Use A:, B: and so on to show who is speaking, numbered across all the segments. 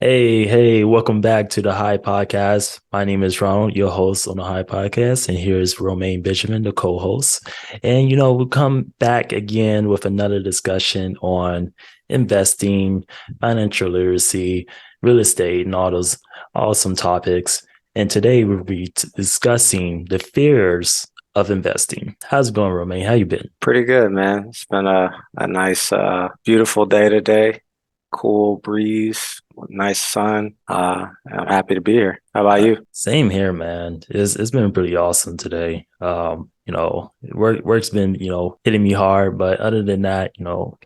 A: Hey, welcome back to the High Podcast. My name is Ronald, your host on the High Podcast, and here is Romaine Benjamin, the co-host. And we'll come back again with another discussion on investing, financial literacy, real estate, and all those awesome topics. And today we'll be discussing the fears of investing. How's it going, Romaine? How you been?
B: Pretty good, man. It's been a nice, beautiful day today. Cool breeze, nice sun. I'm happy to be here. How about you?
A: Same here, man. It's been pretty awesome today. Work's been, hitting me hard, but other than that,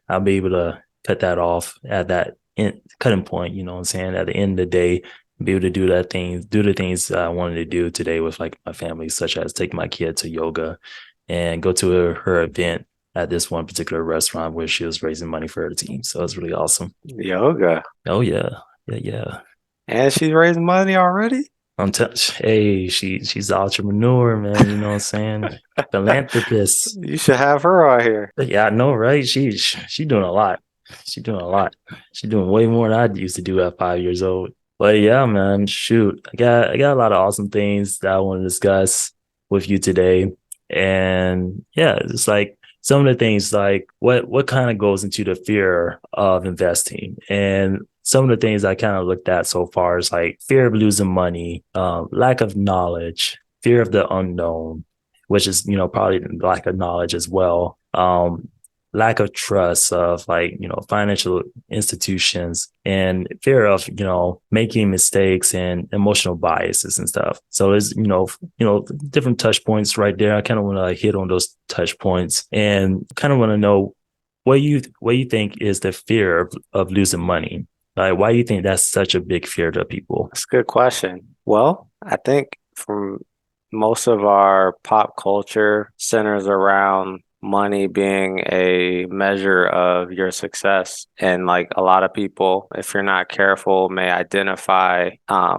A: I'll be able to cut that off at that cutting point, you know what I'm saying? At the end of the day, be able to do the things I wanted to do today with like my family, such as take my kid to yoga and go to her event at this one particular restaurant where she was raising money for her team. So it's really awesome.
B: Yoga.
A: Oh yeah. Yeah.
B: And she's raising money already?
A: Hey, she's an entrepreneur, man. You know what I'm saying? Philanthropist.
B: You should have her on here.
A: Yeah, I know, right? She doing a lot. She doing a lot. She doing way more than I used to do at 5 years old. But yeah, man, shoot, I got a lot of awesome things that I want to discuss with you today. And yeah, it's like some of the things like what kind of goes into the fear of investing. And some of the things I kind of looked at so far is like fear of losing money, lack of knowledge, fear of the unknown, which is, probably lack of knowledge as well. Lack of trust of like, financial institutions and fear of, making mistakes and emotional biases and stuff. So there's, different touch points right there. I kind of want to like hit on those touch points and kind of want to know what you think is the fear of losing money. Like, why do you think that's such a big fear to people?
B: That's a good question. Well, I think from most of our pop culture centers around money being a measure of your success. And like a lot of people, if you're not careful, may identify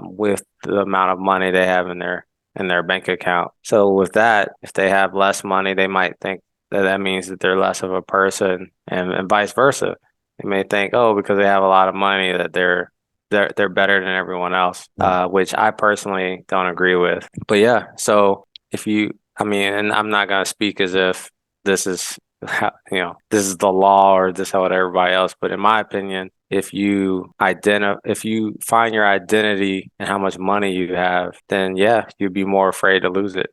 B: with the amount of money they have in their bank account. So with that, if they have less money, they might think that that means that they're less of a person, and vice versa. They may think, oh, because they have a lot of money, that they're better than everyone else, which I personally don't agree with. But yeah, so if you, I mean, and I'm not gonna speak as if this is how, this is the law or this is how everybody else, but in my opinion, if you find your identity and how much money you have, then yeah, you'd be more afraid to lose it.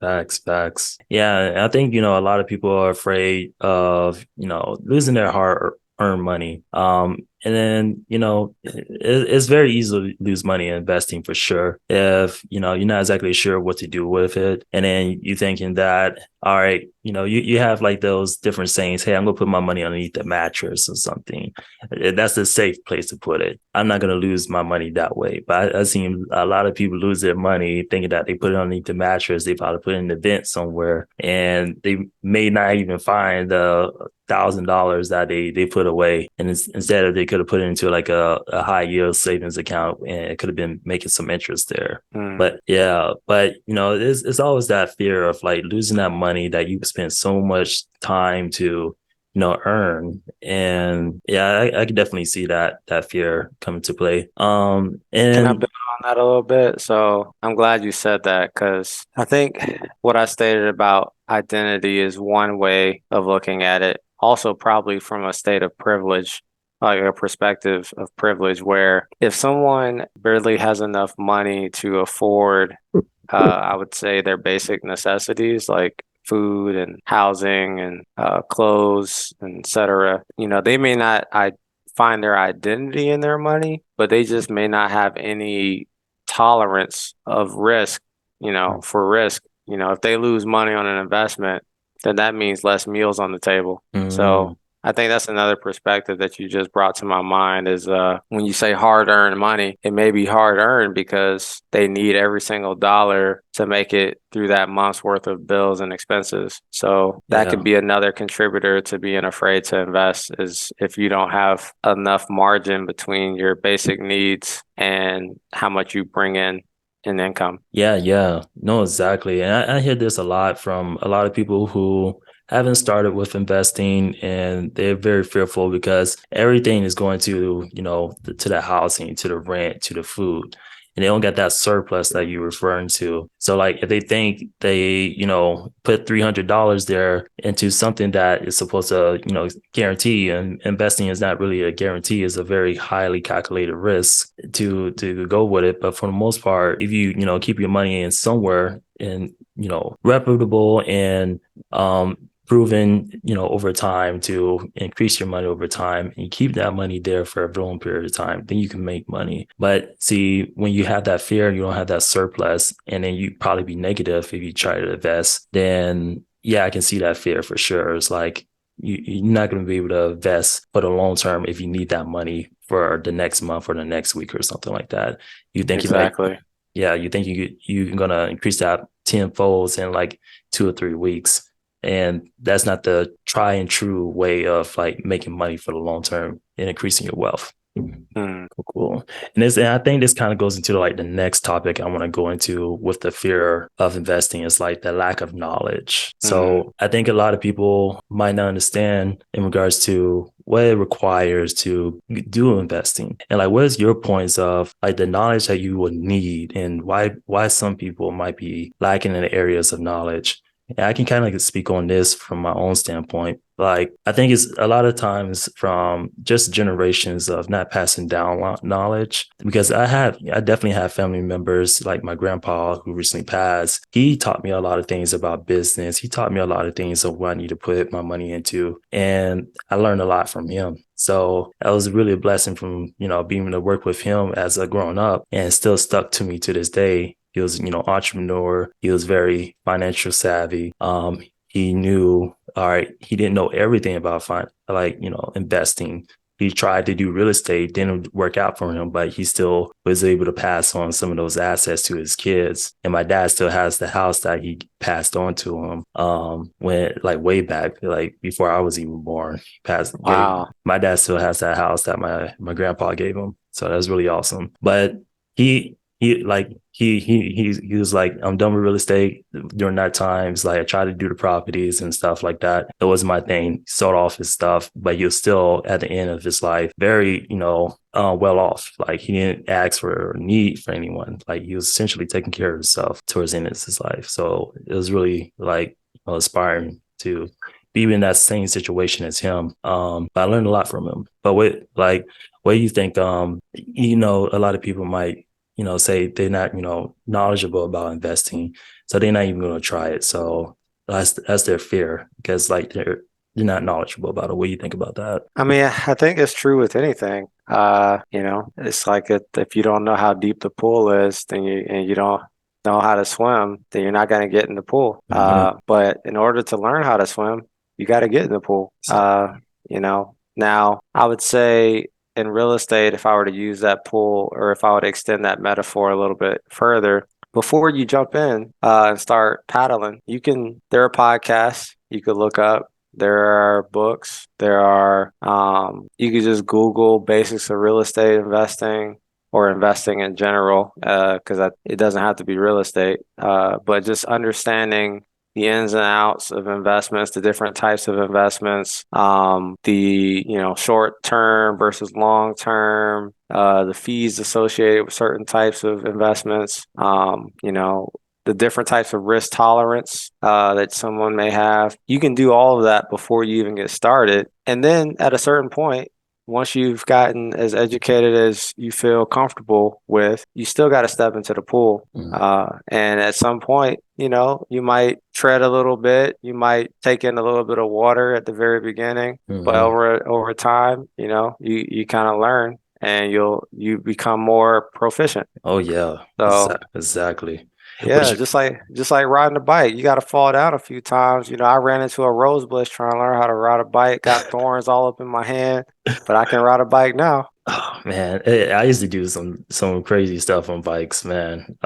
A: Facts. Yeah, I think, a lot of people are afraid of, losing their hard earned money. And then, it's very easy to lose money in investing for sure. If, you're not exactly sure what to do with it. And then you thinking that, all right, you have like those different sayings, hey, I'm gonna put my money underneath the mattress or something. That's a safe place to put it. I'm not gonna lose my money that way. But I've seen a lot of people lose their money thinking that they put it underneath the mattress, they probably put it in an event somewhere, and they may not even find the $1,000 that they put away, and instead of they could have put it into like a high yield savings account, and it could have been making some interest there.
B: Mm.
A: But yeah, it's always that fear of like losing that money that you spent so much time to earn. And yeah, I could definitely see that fear come into play.
B: Can I
A: And
B: build on that a little bit? So I'm glad you said that because I think what I stated about identity is one way of looking at it. Also, probably from a state of privilege, like a perspective of privilege, where if someone barely has enough money to afford, I would say their basic necessities like food and housing and clothes and et cetera, they may not find their identity in their money, but they just may not have any tolerance of risk, for risk. If they lose money on an investment, then that means less meals on the table.
A: mm,
B: So I think that's another perspective that you just brought to my mind is when you say hard earned money, it may be hard earned because they need every single dollar to make it through that month's worth of bills and expenses. So that could
A: yeah.
B: be another contributor to being afraid to invest is if you don't have enough margin between your basic needs and how much you bring in income.
A: Yeah, no, exactly. And I hear this a lot from a lot of people who haven't started with investing, and they're very fearful because everything is going to, to the housing, to the rent, to the food. And they don't get that surplus that you're referring to. So like if they think they, put $300 there into something that is supposed to, guarantee, and investing is not really a guarantee, is a very highly calculated risk to go with it. But for the most part, if you, keep your money in somewhere in, reputable and proven, over time to increase your money over time, and you keep that money there for a long period of time, then you can make money. But see, when you have that fear, you don't have that surplus, and then you probably be negative if you try to invest, then yeah, I can see that fear for sure. It's like you're not going to be able to invest for the long term if you need that money for the next month or the next week or something like that. You think
B: Exactly.
A: you think you're gonna increase that tenfold in like 2 or 3 weeks, and that's not the try and true way of like making money for the long term and increasing your wealth.
B: Mm.
A: Cool. And I think this kind of goes into like the next topic I want to go into with the fear of investing, is like the lack of knowledge.
B: Mm.
A: So I think a lot of people might not understand in regards to what it requires to do investing, and like what is your points of like the knowledge that you would need, and why some people might be lacking in the areas of knowledge. And I can kind of speak on this from my own standpoint. Like, I think it's a lot of times from just generations of not passing down knowledge, because I definitely have family members like my grandpa who recently passed. He taught me a lot of things about business. He taught me a lot of things of what I need to put my money into. And I learned a lot from him. So that was really a blessing from, being able to work with him as a grown up, and it still stuck to me to this day. He was, entrepreneur. He was very financial savvy. He knew, all right, he didn't know everything about investing. He tried to do real estate, didn't work out for him, but he still was able to pass on some of those assets to his kids. And my dad still has the house that he passed on to him when like way back, like before I was even born.
B: Wow.
A: My dad still has that house that my grandpa gave him. So that was really awesome. But he was like, I'm done with real estate. During that time, it's like I tried to do the properties and stuff like that. It was my thing. He sold off his stuff, but he was still at the end of his life very, well off. Like he didn't ask for or need for anyone. Like he was essentially taking care of himself towards the end of his life. So it was really like inspiring to be in that same situation as him. But I learned a lot from him. But what do you think? A lot of people might say they're not, knowledgeable about investing, so they're not even going to try it. So that's their fear, because like they're not knowledgeable about it. What do you think about that?
B: I mean, I think it's true with anything. It's like if you don't know how deep the pool is, then you don't know how to swim, then you're not going to get in the pool.
A: Mm-hmm.
B: But in order to learn how to swim, you got to get in the pool. Now I would say in real estate, if I were to use that pool, or if I would extend that metaphor a little bit further, before you jump in and start paddling, there are podcasts you could look up. There are books. You could just Google basics of real estate investing or investing in general, because it doesn't have to be real estate, but just understanding the ins and outs of investments, the different types of investments, short term versus long term, the fees associated with certain types of investments, the different types of risk tolerance that someone may have. You can do all of that before you even get started. And then at a certain point, once you've gotten as educated as you feel comfortable with, you still got to step into the pool. And at some point, you might tread a little bit. You might take in a little bit of water at the very beginning, but over time, you kind of learn, and you become more proficient.
A: Oh yeah,
B: So
A: exactly.
B: yeah, just like riding a bike, you got to fall down a few times. I ran into a rose bush trying to learn how to ride a bike. Got thorns all up in my hand, but I can ride a bike now.
A: Oh man, I used to do some crazy stuff on bikes, man.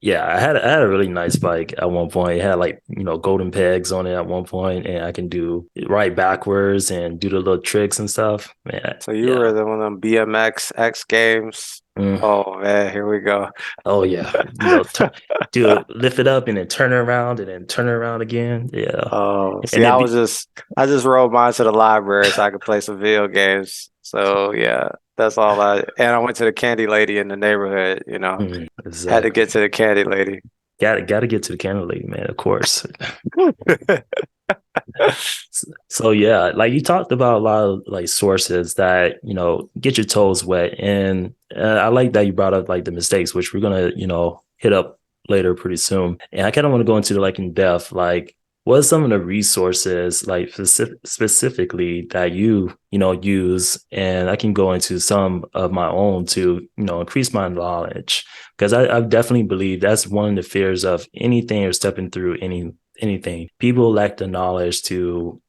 A: Yeah, I had a really nice bike at one point. It had like, golden pegs on it at one point, and I can do it right backwards and do the little tricks and stuff. Man,
B: So you
A: yeah.
B: were the one of them BMX X Games.
A: Mm.
B: Oh man, here we go.
A: Oh yeah. Do lift it up and then turn it around and then turn it around again. Yeah.
B: Oh,
A: And
B: see,
A: then be
B: I just rode mine to the library so I could play some video games. So yeah, that's all and I went to the candy lady in the neighborhood, had to get
A: exactly.
B: to the candy lady.
A: Gotta get to the Canada League, man, of course. So yeah, like you talked about a lot of like sources that get your toes wet, and I like that you brought up like the mistakes, which we're gonna hit up later pretty soon. And I kind of want to go into like in depth, like what are some of the resources like specifically that you use, and I can go into some of my own to increase my knowledge because I definitely believe that's one of the fears of anything or stepping through anything. People lack the knowledge to,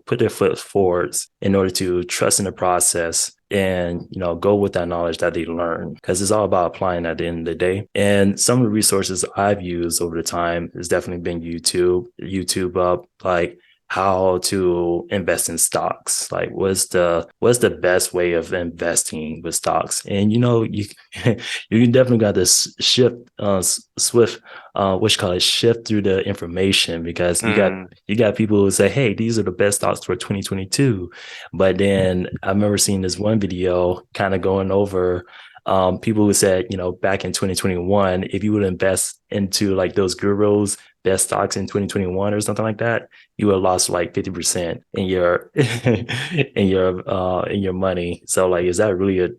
A: put their foot forwards in order to trust in the process and, go with that knowledge that they learn because it's all about applying at the end of the day. And some of the resources I've used over the time has definitely been YouTube up, like how to invest in stocks, like what's the best way of investing with stocks. And you definitely got this shift swift what you call it, shift through the information because
B: Mm,
A: you got people who say, hey, these are the best stocks for 2022. But then I remember seeing this one video kind of going over people who said, back in 2021, if you would invest into like those gurus, best stocks in 2021 or something like that, you would have lost like 50% in your in your money. So like, is that really a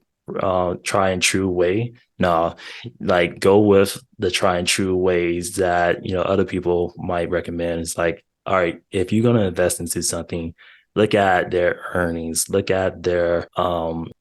A: try and true way? No, like go with the try and true ways that other people might recommend. It's like, all right, if you're gonna invest into something, look at their earnings, look at their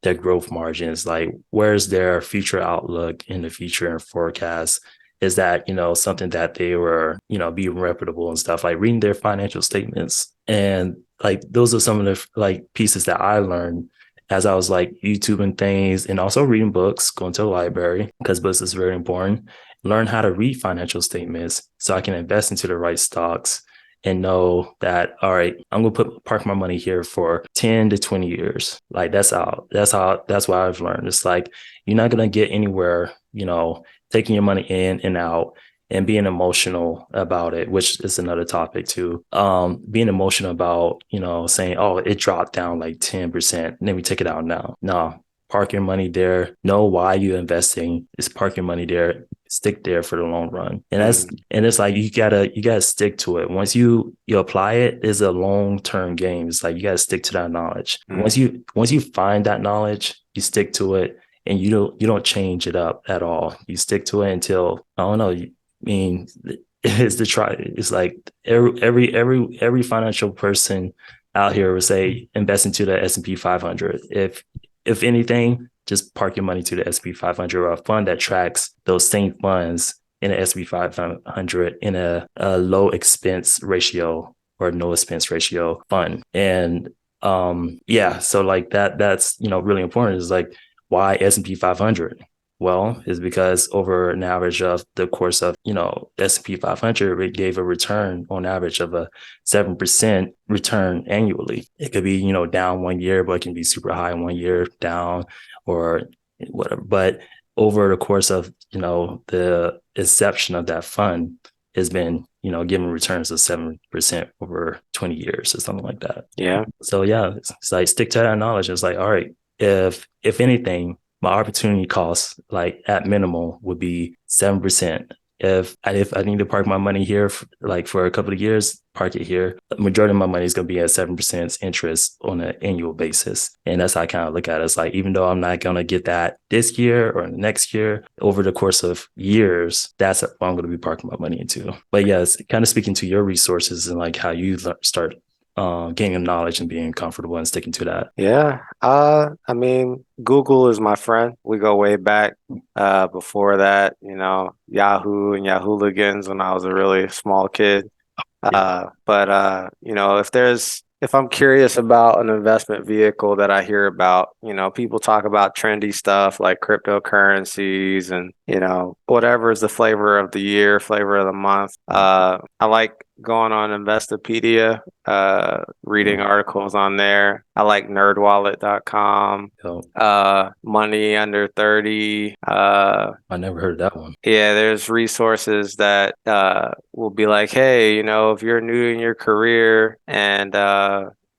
A: growth margins, like where's their future outlook in the future and forecast. Is that something that they were be reputable and stuff, like reading their financial statements. And like those are some of the like pieces that I learned as I was like YouTubing things and also reading books, going to the library because books is very important. Learn how to read financial statements so I can invest into the right stocks and know that, all right, I'm gonna park my money here for 10 to 20 years. Like that's what I've learned. It's like you're not gonna get anywhere, taking your money in and out and being emotional about it, which is another topic too. Being emotional about, saying, oh, it dropped down like 10%, and then we take it out now. No, park your money there. Know why you're investing. Just park your money there. Stick there for the long run.
B: mm,
A: And it's like you gotta stick to it. Once you apply it, it's a long-term game. It's like you gotta stick to that knowledge.
B: mm.
A: Once you find that knowledge, you stick to it and you don't change it up at all. You stick to it until I don't know. I mean, it's the try. It's like every financial person out here would say invest into the S&P 500. If anything, just park your money to the S&P 500 or a fund that tracks those same funds in the S&P 500 in a low expense ratio or no expense ratio fund. And yeah, so like that's really important. Is like why S&P 500? Well, is because over an average of the course of, S&P 500, it gave a return on average of a 7% return annually. It could be, down one year, but it can be super high one year, down or whatever. But over the course of, the inception of that fund has been, giving returns of 7% over 20 years or something like that.
B: Yeah.
A: So yeah, it's like stick to that knowledge. It's like, all right, if anything, my opportunity cost, like at minimal, would be 7%. If I need to park my money here for a couple of years, park it here. The majority of my money is going to be at 7% interest on an annual basis, and that's how I kind of look at it. It's like even though I'm not going to get that this year or next year, over the course of years, that's what I'm going to be parking my money into. But yes, kind of speaking to your resources and like how you start gaining knowledge and being comfortable and sticking to that.
B: Yeah. I mean, Google is my friend. We go way back. Before that, Yahoo and Yahooligans when I was a really small kid.
A: Yeah.
B: But if there's if I'm curious about an investment vehicle that I hear about, people talk about trendy stuff like cryptocurrencies and, whatever is the flavor of the year, flavor of the month. I like going on Investopedia, reading
A: Yeah.
B: articles on there. I like nerdwallet.com,
A: Yo,
B: Money Under 30.
A: I never heard that one.
B: Yeah, there's resources that will be like, hey, if you're new in your career and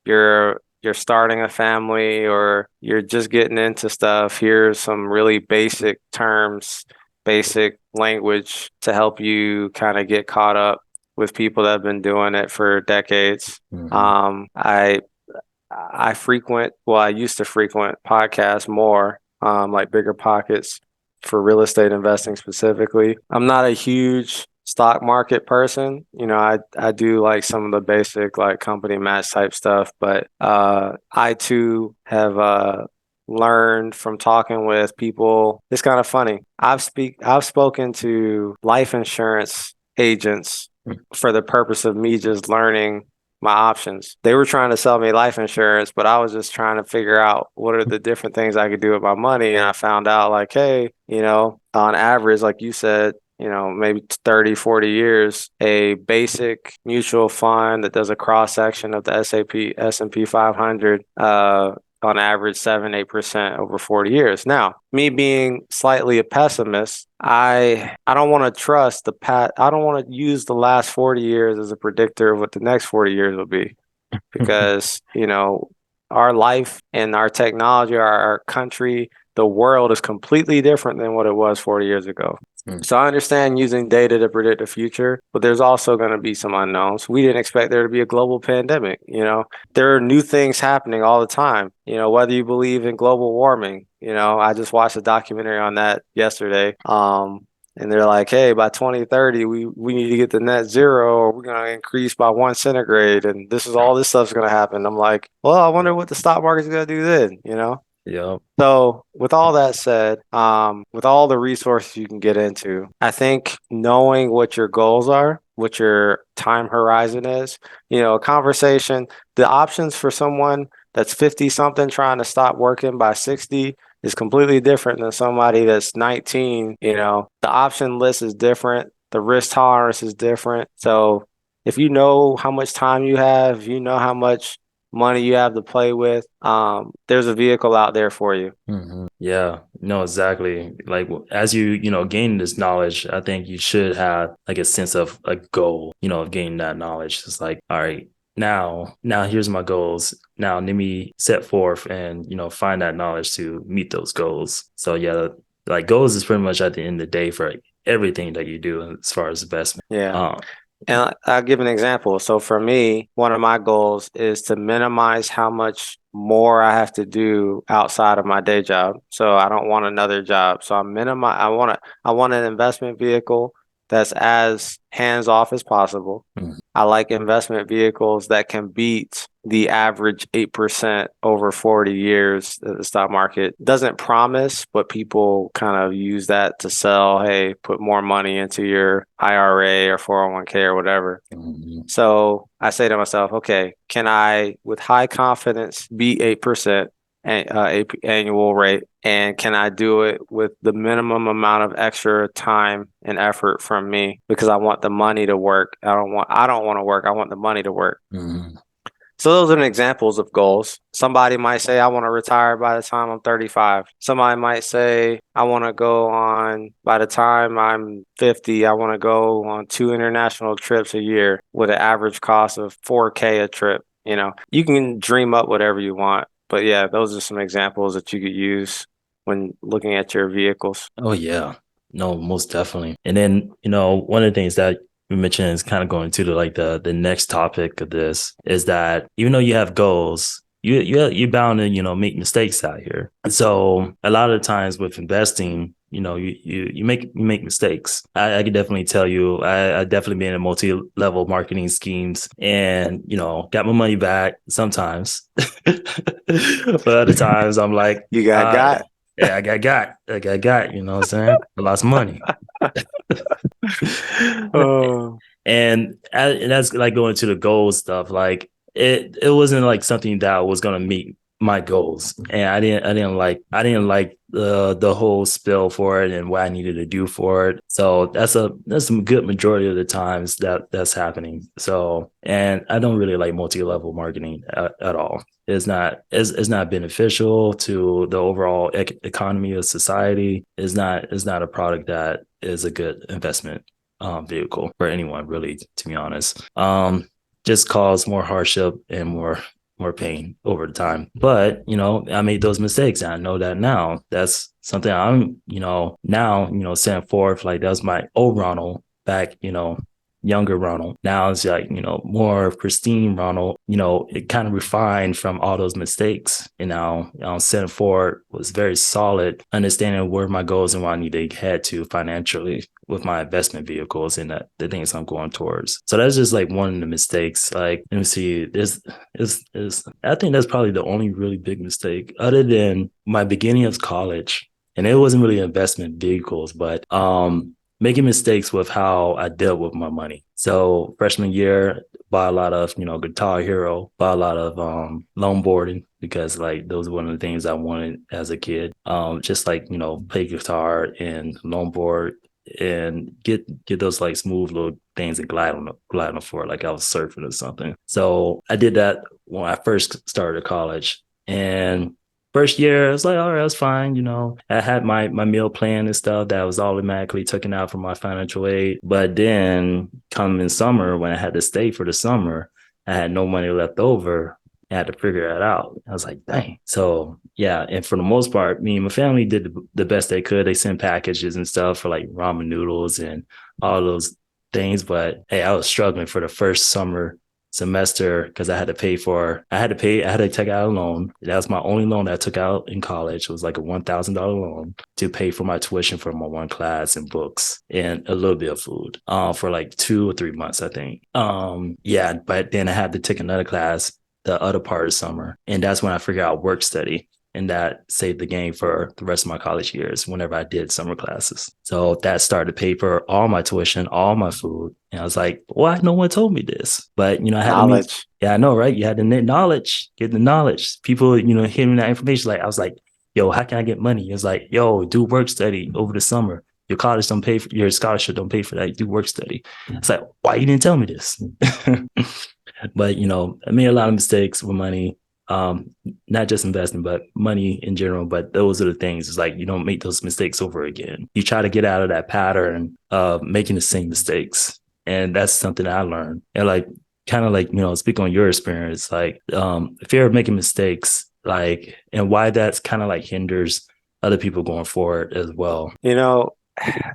B: you're starting a family or you're just getting into stuff, here's some really basic terms, basic language to help you kind of get caught up with people that have been doing it for decades.
A: Hmm.
B: I used to frequent podcasts more, like Bigger Pockets for real estate investing specifically. I'm not a huge stock market person. I do like some of the basic like company match type stuff, but I too have learned from talking with people. It's kind of funny. I've spoken to life insurance agents for the purpose of me just learning my options. They were trying to sell me life insurance, but I was just trying to figure out what are the different things I could do with my money. And I found out like, hey, on average, like you said, maybe 30, 40 years, a basic mutual fund that does a cross section of the S&P 500, on average 7-8% over 40 years. Now, me being slightly a pessimist, I don't want to trust the past. I don't want to use the last 40 years as a predictor of what the next 40 years will be because, our life and our technology, our country, the world is completely different than what it was 40 years ago.
A: Mm.
B: So I understand using data to predict the future, but there's also going to be some unknowns. We didn't expect there to be a global pandemic. There are new things happening all the time. Whether you believe in global warming, I just watched a documentary on that yesterday. And they're like, hey, by 2030, we need to get to net zero or we're going to increase by 1 centigrade. And all this stuff's going to happen. I'm like, well, I wonder what the stock market's going to do then.
A: Yeah.
B: So with all that said, with all the resources you can get into, I think knowing what your goals are, what your time horizon is, a conversation, the options for someone that's 50 something trying to stop working by 60 is completely different than somebody that's 19. The option list is different. The risk tolerance is different. So if you know how much time you have, you know how much money you have to play with, there's a vehicle out there for you.
A: Hmm. Yeah, no, exactly. Like as you gain this knowledge, I think you should have like a sense of a goal, of gaining that knowledge. It's like, all right, now here's my goals. Now let me set forth and, find that knowledge to meet those goals. So yeah, like goals is pretty much at the end of the day for everything that you do as far as investment.
B: Yeah. And I'll give an example. So for me, one of my goals is to minimize how much more I have to do outside of my day job. So I don't want another job. So I want an investment vehicle that's as hands off as possible.
A: Mhm.
B: I like investment vehicles that can beat the average 8% over 40 years that the stock market doesn't promise, but people kind of use that to sell, hey, put more money into your IRA or 401k or whatever.
A: Mhm.
B: So I say to myself, okay, can I, with high confidence, beat 8% annual rate? And can I do it with the minimum amount of extra time and effort from me? Because I want the money to work. I don't want to work. I want the money to work.
A: Mhm.
B: So those are examples of goals. Somebody might say, I want to retire by the time I'm 35. Somebody might say, I want to go on, by the time I'm 50, I want to go on 2 international trips a year with an average cost of $4K a trip. You can dream up whatever you want. But yeah, those are some examples that you could use when looking at your vehicles.
A: Oh yeah. No, most definitely. And then, one of the things that you mentioned is kind of going to the next topic of this is that even though you have goals, you're bound to, make mistakes out here. So a lot of times with investing, you make mistakes. I can definitely tell you, I definitely been in multi-level marketing schemes and, got my money back sometimes. But other times I'm like,
B: You got.
A: yeah, I got, what I'm saying? I lost money.
B: Oh,
A: And that's like going to the goal stuff. Like it wasn't like something that was gonna meet my goals, and I didn't like the whole spill for it and what I needed to do for it. So that's some good majority of the times that's happening. So, and I don't really like multi-level marketing at all. It's not beneficial to the overall economy of society. It's not a product that is a good investment vehicle for anyone, really, to be honest. Just cause more hardship and more pain over time. But, I made those mistakes and I know that now. That's something I'm, now, setting forth. Like, that was my old Ronald back, younger Ronald. Now it's like, more pristine Ronald. It kind of refined from all those mistakes. And now, setting forward was very solid, understanding where my goals and what I need to head to financially with my investment vehicles and the things I'm going towards. So that's just like one of the mistakes. Like, let me see, is I think that's probably the only really big mistake other than my beginning of college. And it wasn't really investment vehicles, but making mistakes with how I dealt with my money. So freshman year, bought a lot of, Guitar Hero, bought a lot of longboarding because like those were one of the things I wanted as a kid. Just like, play guitar and longboard and get those like smooth little things and glide on the floor like I was surfing or something. So I did that when I first started college. And first year, I was like, all right, that's fine. I had my meal plan and stuff that was automatically taken out from my financial aid. But then come in summer, when I had to stay for the summer, I had no money left over. I had to figure it out. I was like, dang. So yeah, and for the most part, me and my family did the best they could. They sent packages and stuff for like ramen noodles and all those things. But hey, I was struggling for the first summer semester because I had to take out a loan. That was my only loan that I took out in college. It was like a $1,000 loan to pay for my tuition for my one class and books and a little bit of food for like 2 or 3 months, I think. Yeah, but then I had to take another class the other part of summer. And that's when I figured out work study. And that saved the game for the rest of my college years whenever I did summer classes. So that started to pay for all my tuition, all my food. And I was like, why no one told me this? But, I had to meet.
B: Knowledge.
A: Yeah, I know, right? You had to get knowledge, People, hearing that information, like I was like, yo, how can I get money? It's like, yo, do work study over the summer. Your college don't pay for your scholarship, don't pay for that. You do work study. It's like, why you didn't tell me this? But I made a lot of mistakes with money, not just investing, but money in general. But those are the things. It's like you don't make those mistakes over again. You try to get out of that pattern of making the same mistakes, and that's something I learned. And like, kind of like speak on your experience, like fear of making mistakes, like, and why that's kind of like hinders other people going forward as well.
B: You know,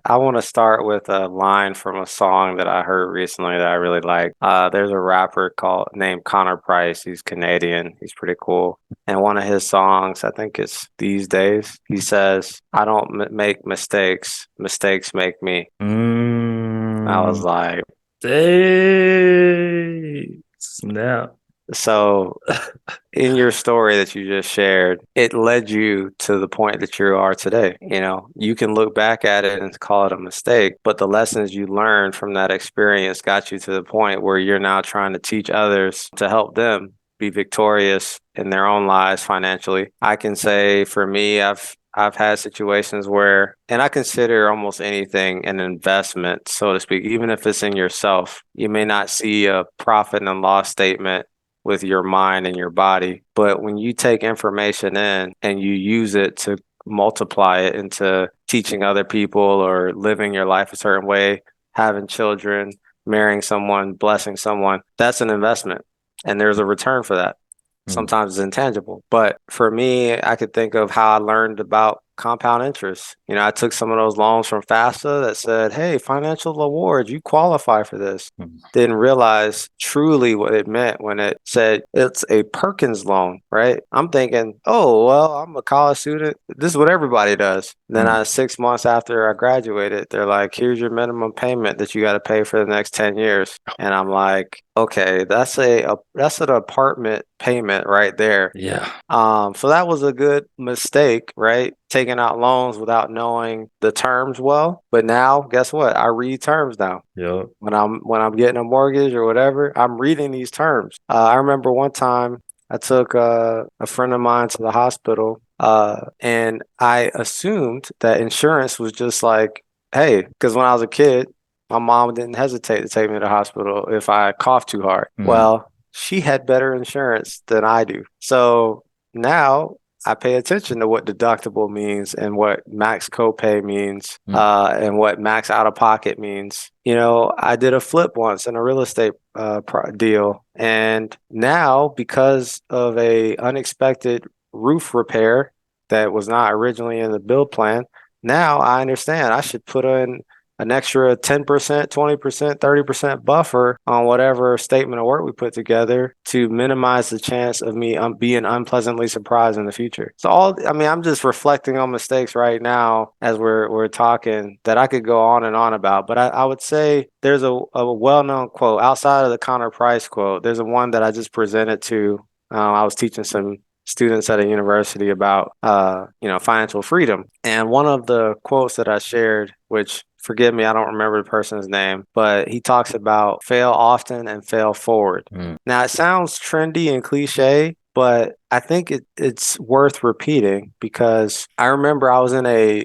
B: I want to start with a line from a song that I heard recently that I really like. There's a rapper named Connor Price. He's Canadian. He's pretty cool. And one of his songs, I think it's These Days, he says, I don't make mistakes. Mistakes make me. I was
A: Mm,
B: like,
A: hey, snap.
B: so in your story that you just shared, it led you to the point that you are today. You can look back at it and call it a mistake, but the lessons you learned from that experience got you to the point where you're now trying to teach others to help them be victorious in their own lives financially. I can say for me, I've had situations where, and I consider almost anything an investment, so to speak, even if it's in yourself. You may not see a profit and loss statement with your mind and your body. But when you take information in and you use it to multiply it into teaching other people or living your life a certain way, having children, marrying someone, blessing someone, that's an investment. And there's a return for that.
A: Mm.
B: Sometimes it's intangible. But for me, I could think of how I learned about compound interest. I took some of those loans from FAFSA that said, hey, financial awards, you qualify for this.
A: Mm.
B: Didn't realize truly what it meant when it said it's a Perkins loan, right? I'm thinking, oh, well, I'm a college student. This is what everybody does. Then
A: Mm.
B: 6 months after I graduated, they're like, here's your minimum payment that you got to pay for the next 10 years. And I'm like, okay, that's an apartment payment right there.
A: Yeah.
B: So that was a good mistake, right? taking out loans without knowing the terms well. But now, guess what? I read terms now.
A: Yeah.
B: When I'm getting a mortgage or whatever, I'm reading these terms. I remember one time I took a friend of mine to the hospital, and I assumed that insurance was just like, hey, because when I was a kid, my mom didn't hesitate to take me to the hospital if I coughed too hard.
A: Mm,
B: Well, she had better insurance than I do. So now I pay attention to what deductible means and what max copay means,
A: mm,
B: and what max out of pocket means. I did a flip once in a real estate deal, and now because of a unexpected roof repair that was not originally in the build plan, now I understand I should put in an extra 10%, 20%, 30% buffer on whatever statement of work we put together to minimize the chance of me being unpleasantly surprised in the future. I mean, I'm just reflecting on mistakes right now as we're talking that I could go on and on about. But I would say there's a well-known quote outside of the Connor Price quote. There's a one that I just presented to. I was teaching some students at a university about financial freedom. And one of the quotes that I shared, which forgive me, I don't remember the person's name, but he talks about fail often and fail forward.
A: mm.
B: Now it sounds trendy and cliche, but I think it's worth repeating because I remember I was in a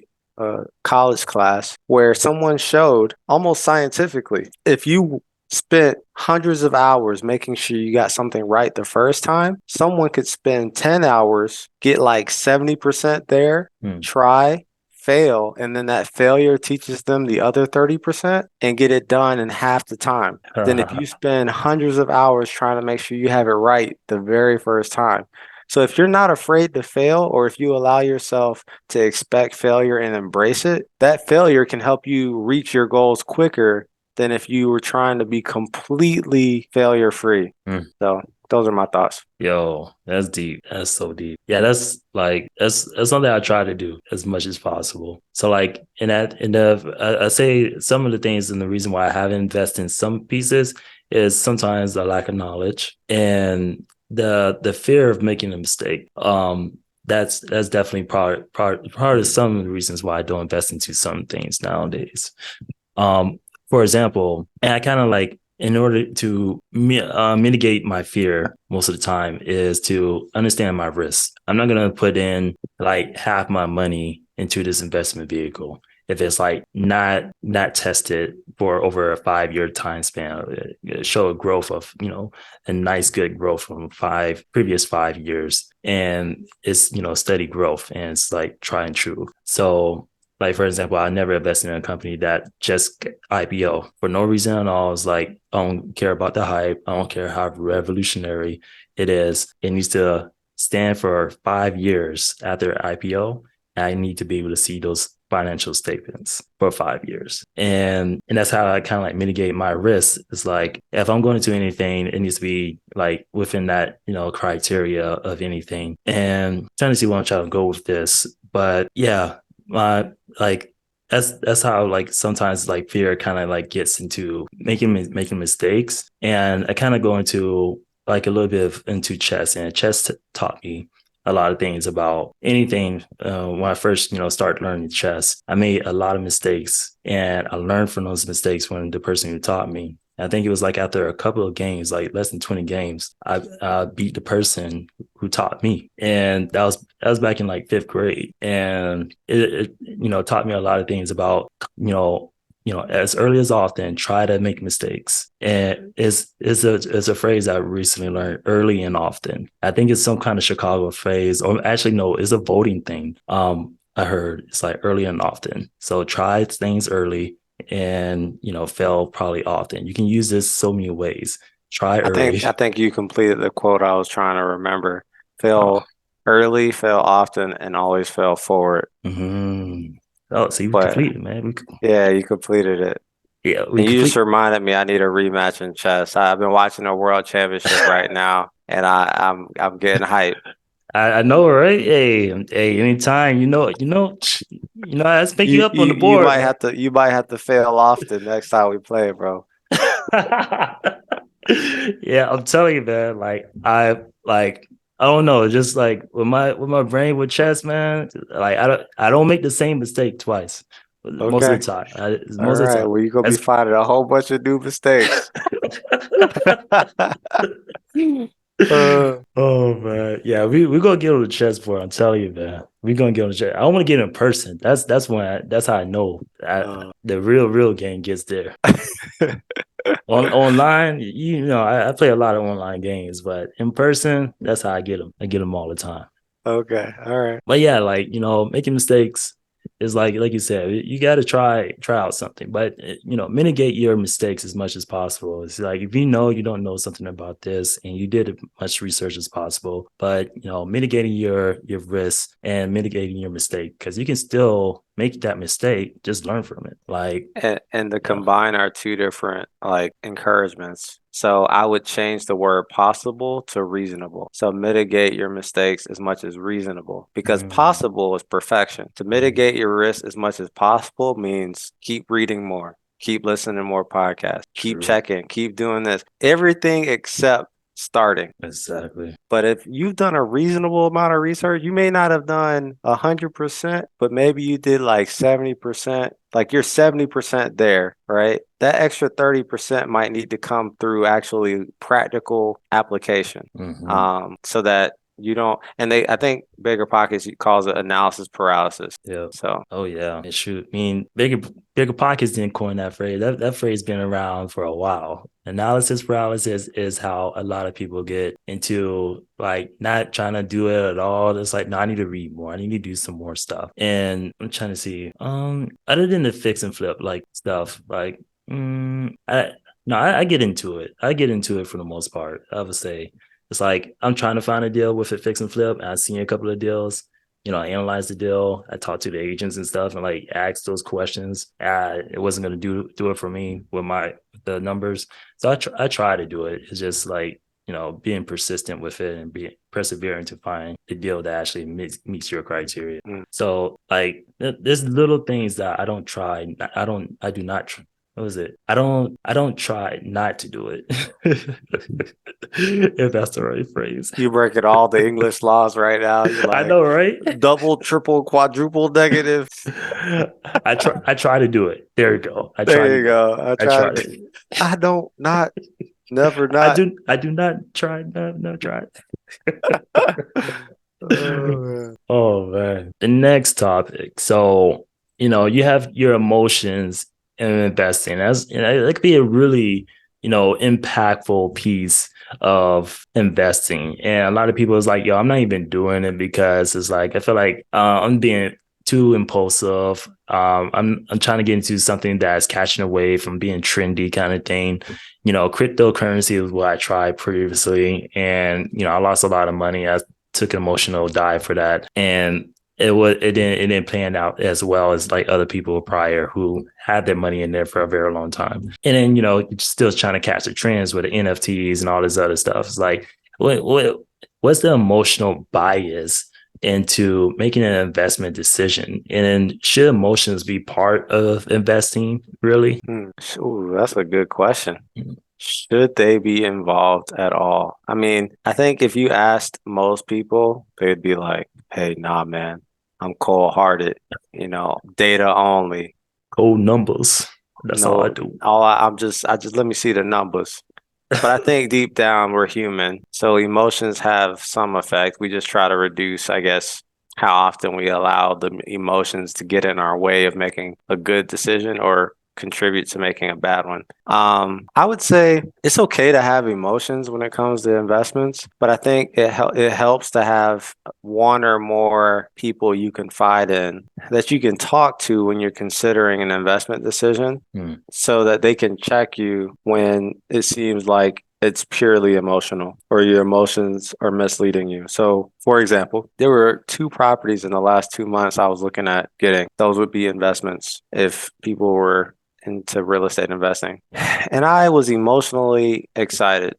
B: college class where someone showed almost scientifically if you spent hundreds of hours making sure you got something right the first time, someone could spend 10 hours, get like 70% there,
A: Mm.
B: try, fail, and then that failure teaches them the other 30% and get it done in half the time. Then if you spend hundreds of hours trying to make sure you have it right the very first time. So if you're not afraid to fail, or if you allow yourself to expect failure and embrace it, that failure can help you reach your goals quicker than if you were trying to be completely failure free.
A: Mm.
B: So those are my thoughts.
A: Yo, that's deep. That's so deep. Yeah, that's something I try to do as much as possible. So like I say some of the things and the reason why I haven't invested in some pieces is sometimes the lack of knowledge and the fear of making a mistake. That's definitely part of some of the reasons why I don't invest into some things nowadays. For example, and I kind of like in order to mitigate my fear most of the time is to understand my risk. I'm not going to put in like half my money into this investment vehicle if it's like not tested for over a 5-year time span. Show a growth of a nice good growth from previous 5 years, and it's steady growth and it's like try and true. So like, for example, I never invested in a company that just IPO for no reason at all. It's like, I don't care about the hype. I don't care how revolutionary it is. It needs to stand for 5 years after IPO. And I need to be able to see those financial statements for 5 years. And that's how I kind of like mitigate my risk. It's like, if I'm going to do anything, it needs to be like within that, criteria of anything. And trying to see what I'm trying to go with this. But yeah, like that's how like sometimes like fear kind of like gets into making mistakes, and I kind of go into like a little bit into chess, and chess taught me a lot of things about anything. When I first started learning chess, I made a lot of mistakes, and I learned from those mistakes when the person who taught me. I think it was like after a couple of games, like less than 20 games, I beat the person who taught me. And that was back in like fifth grade. And it taught me a lot of things about, as early as often, try to make mistakes. And it's a phrase I recently learned, early and often. I think it's some kind of Chicago phrase, or actually, no, it's a voting thing. I heard it's like early and often. So try things early and fail probably often. You can use this so many ways. Try
B: I
A: early.
B: think I think you completed the quote I was trying to remember. Fail
A: Oh,
B: early, fail often, and always fail forward.
A: mm-hmm. Oh, see, we
B: But
A: completed, man.
B: yeah, you completed it.
A: Yeah, we
B: And you just
A: complete.
B: reminded me I need a rematch in chess. I've been watching a world championship right now, and I'm getting hyped.
A: I know, right? Hey, anytime, let's make you
B: You
A: up on
B: you
A: the
B: you
A: board,
B: might
A: man.
B: have to fail often next time we play, bro.
A: Yeah, I'm telling you, man. Like I don't know. Just like with my brain with chess, man. Like I don't make the same mistake twice. Most of
B: Okay.
A: the time.
B: All
A: Most of the
B: right.
A: time.
B: Well, you're gonna be
A: That's
B: finding a whole bunch of new mistakes. Uh,
A: Oh man, yeah, we gonna get on the chessboard. I'm telling you, man, we gonna get on the chess. I want to get in person. That's how I know
B: uh,
A: the real game gets there. Online, I play a lot of online games, but in person, that's how I get them. I get them all the time.
B: okay. All right.
A: But yeah, like making mistakes is like you said, you got to try out something, but mitigate your mistakes as much as possible. It's like if you know you don't know something about this and you did as much research as possible, but mitigating your risks and mitigating your mistake because you can still make that mistake, just learn from it. Like
B: And the
A: yeah,
B: combine are two different like encouragements. So I would change the word possible to reasonable. So mitigate your mistakes as much as reasonable because
A: mm,
B: possible is perfection. To
A: mm,
B: mitigate your risk as much as possible means keep reading more, keep listening to more podcasts, keep
A: true,
B: checking, keep doing this. Everything except starting.
A: exactly.
B: But if you've done a reasonable amount of research, you may not have done 100%, but maybe you did like 70%. Like you're 70% there, right? That extra 30% might need to come through actually practical application.
A: Hmm.
B: So that you don't, and I think Bigger Pockets calls it analysis paralysis.
A: Yeah.
B: So,
A: Oh yeah. And shoot. I mean, bigger pockets didn't coin that phrase. That phrase been around for a while. Analysis paralysis is how a lot of people get into like not trying to do it at all. It's like, no, I need to read more. I need to do some more stuff. And I'm trying to see, other than the fix and flip like stuff, like I no, I get into it. I get into it for the most part. I would say it's like I'm trying to find a deal with a fix and flip. And I've seen a couple of deals, I analyzed the deal. I talked to the agents and stuff and like asked those questions. It wasn't gonna do it for me with the numbers. So I try to do it. It's just like, being persistent with it and being persevering to find the deal that actually meets your criteria.
B: mm.
A: So like there's little things that I don't try. I do not what was it? I don't try not to do it. If that's the right phrase.
B: You breaking all the English laws right now. You're
A: I
B: like
A: know, right?
B: double, triple, quadruple negative.
A: I try to do it. There you go. I try
B: There
A: to
B: you
A: do it.
B: go. I
A: I
B: tried.
A: try to.
B: I don't not never
A: I
B: not.
A: do. I do not try. No try.
B: Oh, man.
A: Oh man. The next topic. So, you have your emotions in investing. That could be a really, impactful piece of investing. And a lot of people is like, yo, I'm not even doing it because it's like I feel like I'm being too impulsive. I'm trying to get into something that's catching away from being trendy kind of thing. Cryptocurrency is what I tried previously, and I lost a lot of money. I took an emotional dive for that, and it didn't plan out as well as like other people prior who had their money in there for a very long time. And then still trying to catch the trends with the NFTs and all this other stuff. It's like what's the emotional bias into making an investment decision? And then should emotions be part of investing, really?
B: Ooh, that's a good question. Should they be involved at all? I mean, I think if you asked most people, they'd be like, "Hey, nah, man, I'm cold-hearted, data only.
A: Cold numbers. That's all I
B: No,
A: do.
B: I just let me see the numbers." But I think deep down we're human, so emotions have some effect. We just try to reduce, I guess, how often we allow the emotions to get in our way of making a good decision or contribute to making a bad one. I would say it's okay to have emotions when it comes to investments, but I think it helps to have one or more people you confide in that you can talk to when you're considering an investment decision
A: Hmm.
B: so that they can check you when it seems like it's purely emotional or your emotions are misleading you. So, for example, there were two properties in the last 2 months I was looking at getting. Those would be investments if people were into real estate investing. And I was emotionally excited.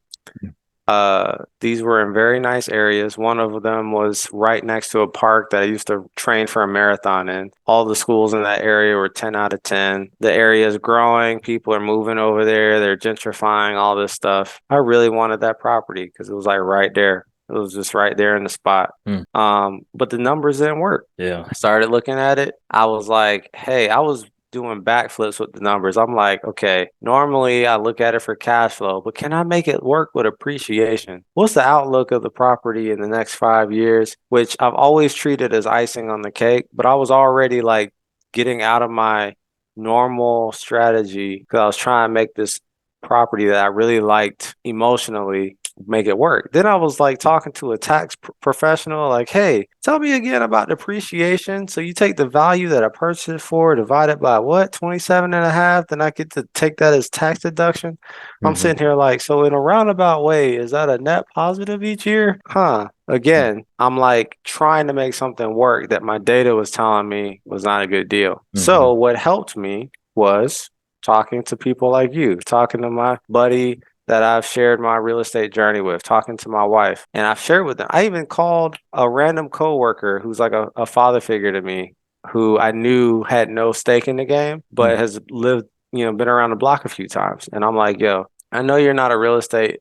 B: These were in very nice areas. One of them was right next to a park that I used to train for a marathon in. All the schools in that area were 10 out of 10. The area is growing. People are moving over there. They're gentrifying all this stuff. I really wanted that property because it was like right there. It was just right there in the spot.
A: Mm.
B: But the numbers didn't work.
A: Yeah.
B: I started looking at it. I was like, hey, I was doing backflips with the numbers. I'm like, okay, normally I look at it for cash flow, but can I make it work with appreciation? What's the outlook of the property in the next 5 years? Which I've always treated as icing on the cake, but I was already like getting out of my normal strategy because I was trying to make this property that I really liked emotionally make it work. Then I was like talking to a tax professional, like, hey, tell me again about depreciation. So you take the value that I purchased it for, divided by what, 27 and a half, then I get to take that as tax deduction. I'm
A: Mm-hmm.
B: sitting here like, so in a roundabout way, is that a net positive each year? Huh. Again, I'm like trying to make something work that my data was telling me was not a good deal.
A: Mm-hmm.
B: So what helped me was talking to people like you, talking to my buddy that I've shared my real estate journey with, talking to my wife, and I've shared with them. I even called a random coworker who's like a father figure to me, who I knew had no stake in the game, but has lived, been around the block a few times. And I'm like, yo, I know you're not a real estate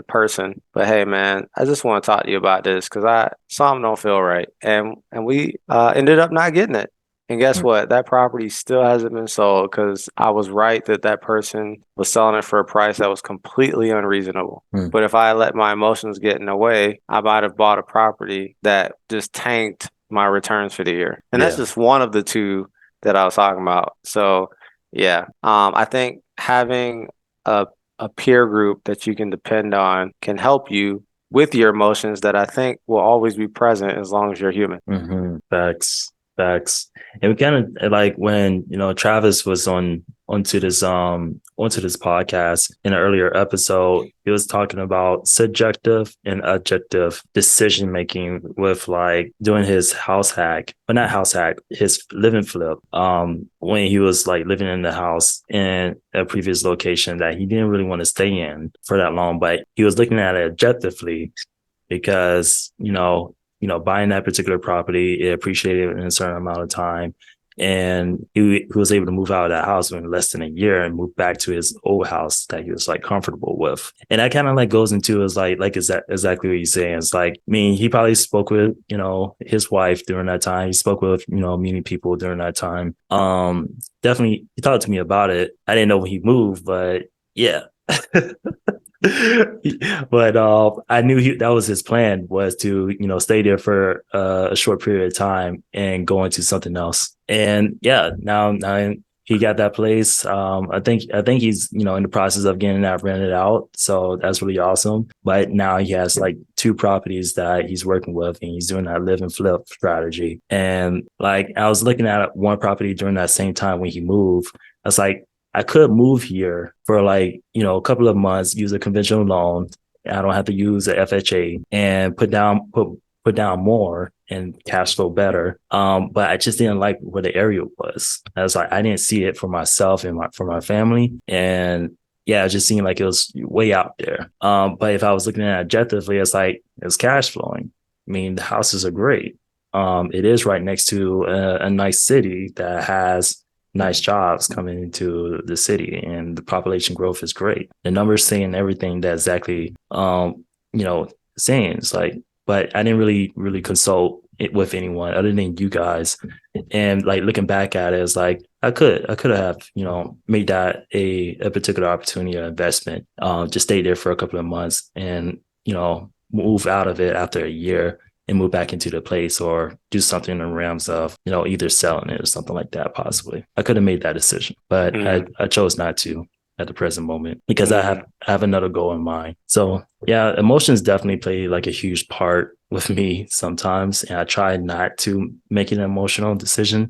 B: person, but hey, man, I just want to talk to you about this because something don't feel right, and we ended up not getting it. And guess
A: Mm-hmm.
B: what? That property still hasn't been sold because I was right that that person was selling it for a price that was completely unreasonable. But if I let my emotions get in the way, I might have bought a property that just tanked my returns for the year. And that's
A: Yeah.
B: just one of the two that I was talking about. So, yeah, I think having a peer group that you can depend on can help you with your emotions that I think will always be present as long as you're human.
A: Mm-hmm. Facts. Facts. And we kind of like when, Travis was onto this podcast in an earlier episode, he was talking about subjective and objective decision making with like doing his house hack, but not house hack, his living flip. When he was like living in the house in a previous location that he didn't really want to stay in for that long, but he was looking at it objectively because, buying that particular property, it appreciated in a certain amount of time. And he was able to move out of that house in less than a year and move back to his old house that he was like comfortable with. And that kind of like goes into is like is that exactly what you're saying? It's like, I mean, he probably spoke with, his wife during that time. He spoke with, many people during that time. Definitely he talked to me about it. I didn't know when he moved, but yeah. But I knew that was his plan, was to stay there for a short period of time and go into something else. And yeah, now he got that place. I think he's in the process of getting that rented out, so that's really awesome. But now he has like two properties that he's working with, and he's doing that live and flip strategy. And like I was looking at one property during that same time when he moved. I was like, I could move here for like, a couple of months, use a conventional loan. I don't have to use a FHA and put down more and cash flow better. But I just didn't like where the area was. I was like, I didn't see it for myself and for my family. And yeah, it just seemed like it was way out there. But if I was looking at it objectively, it's like it's cash flowing. I mean, the houses are great. It is right next to a nice city that has nice jobs coming into the city, and the population growth is great. The numbers saying everything that exactly saying. It's like, but I didn't really consult it with anyone other than you guys. And like looking back at it, it's like I could have made that a particular opportunity or investment, just stay there for a couple of months and move out of it after a year and move back into the place, or do something in the realms of, either selling it or something like that. Possibly I could have made that decision, but I chose not to at the present moment because I have another goal in mind. So yeah, emotions definitely play like a huge part with me sometimes, and I try not to make an emotional decision.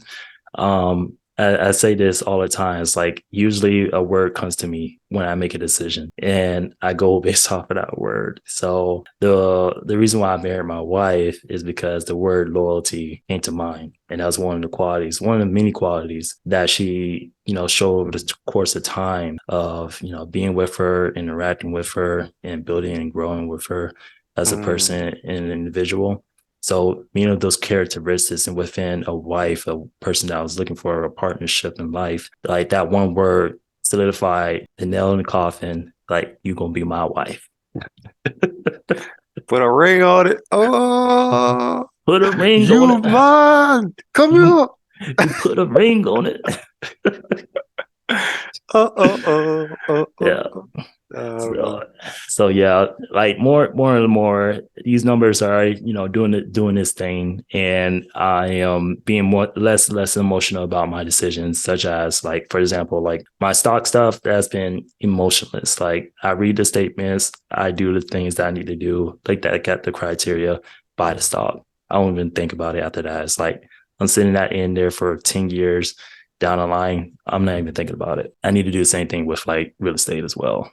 A: I say this all the time. It's like usually a word comes to me when I make a decision, and I go based off of that word. So the reason why I married my wife is because the word loyalty came to mind, and that was one of the many qualities that she showed over the course of time of being with her, interacting with her, and building and growing with her as a person and an individual. So, those characteristics, and within a wife, a person that I was looking for a partnership in life, like that one word solidified the nail in the coffin, like, you're going to be my wife.
B: Put a ring on it. Oh,
A: Put a ring on
B: you
A: it.
B: mine. Come
A: You
B: here.
A: you put a ring on it. Yeah.
B: Man.
A: So, so yeah, like more and more, these numbers are, doing this thing, and I am being more less emotional about my decisions, such as, like, for example, like my stock stuff that's been emotionless. Like, I read the statements, I do the things that I need to do, like that, get the criteria, buy the stock. I don't even think about it after that. It's like I'm sitting that in there for 10 years down the line. I'm not even thinking about it. I need to do the same thing with like real estate as well.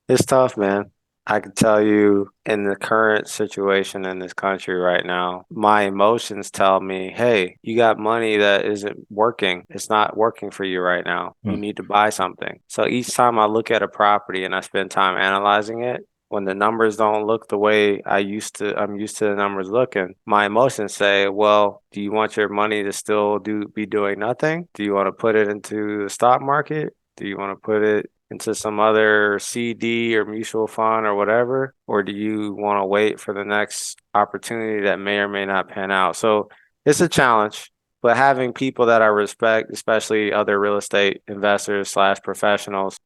B: It's tough, man. I can tell you in the current situation in this country right now, my emotions tell me, hey, you got money that isn't working. It's not working for you right now. You
A: Mm,
B: need to buy something. So each time I look at a property and I spend time analyzing it, when the numbers don't look the way I'm used to the numbers looking, my emotions say, well, do you want your money to still be doing nothing? Do you want to put it into the stock market? Do you want to put it into some other CD or mutual fund or whatever? Or do you want to wait for the next opportunity that may or may not pan out? So it's a challenge, but having people that I respect, especially other real estate investors slash professionals,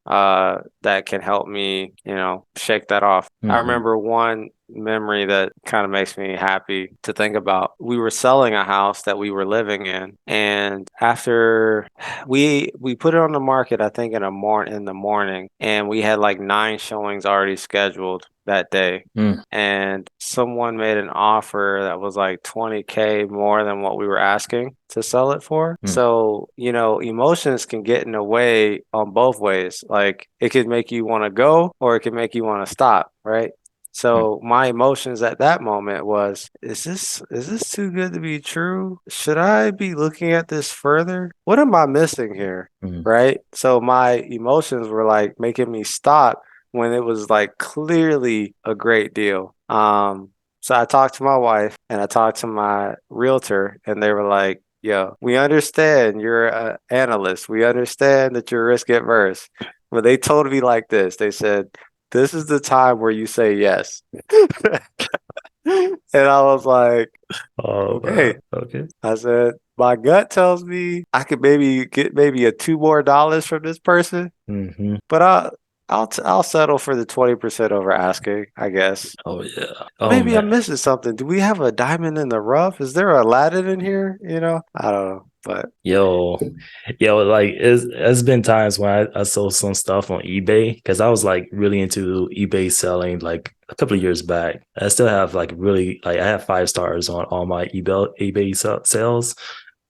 B: that can help me, shake that off. I
A: mhm,
B: remember one memory that kind of makes me happy to think about. We were selling a house that we were living in, and after we put it on the market, I think in the morning, and we had like 9 showings already scheduled that day.
A: mm,
B: And someone made an offer that was like 20K more than what we were asking to sell it for.
A: mm,
B: So, emotions can get in the way on both ways. Like it could make you want to go or it could make you want to stop, right?
A: mm,
B: So my emotions at that moment was, is this too good to be true? Should I be looking at this further? What am I missing here?
A: mm,
B: Right? So my emotions were like making me stop when it was like clearly a great deal. So I talked to my wife and I talked to my realtor, and they were like, yo, we understand you're an analyst. We understand that you're risk adverse. But they told me like this. They said, this is the time where you say yes. And I was like,
A: oh man,
B: okay.
A: okay.
B: I said, my gut tells me I could maybe get maybe a $2 more from this person,
A: Hmm.
B: but I'll settle for the 20% over asking, I guess.
A: Oh yeah. Oh
B: Maybe
A: man.
B: I'm missing something. Do we have a diamond in the rough? Is there a Aladdin in here? I don't know, but
A: Yo, like it's been times when I sold some stuff on eBay because I was like really into eBay selling like a couple of years back. I still have like really, like, I have 5 stars on all my eBay sales.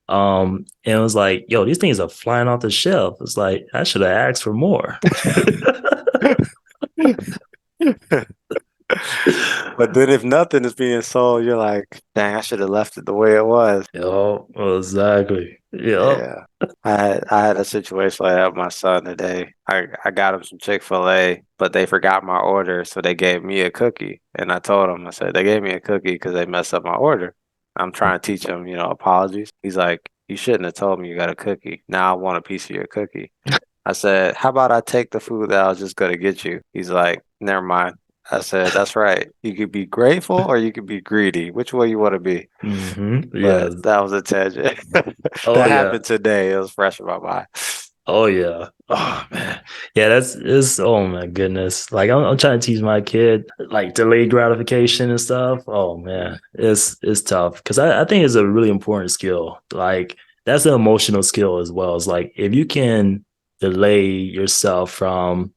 A: And it was like, yo, these things are flying off the shelf. It's like I should have asked for more.
B: but then if nothing is being sold, you're like, dang, I should have left it the way it was.
A: Yo, exactly. Yep.
B: Yeah. I had a situation like that with my son today. I got him some Chick-fil-A, but they forgot my order, so they gave me a cookie. And I told him, I said, they gave me a cookie because they messed up my order. I'm trying to teach him, apologies. He's like, you shouldn't have told me you got a cookie. Now I want a piece of your cookie. I said, how about I take the food that I was just gonna get you? He's like, never mind. I said, that's right. You could be grateful or you could be greedy. Which way you want to be? But
A: Yes.
B: that was a tangent.
A: Oh
B: That
A: yeah.
B: happened today. It was fresh in my mind.
A: Oh yeah. Oh man. Yeah, that's it's oh my goodness. Like I'm trying to teach my kid like delayed gratification and stuff. Oh man. It's tough. Cause I think it's a really important skill. Like that's an emotional skill as well. It's like if you can delay yourself from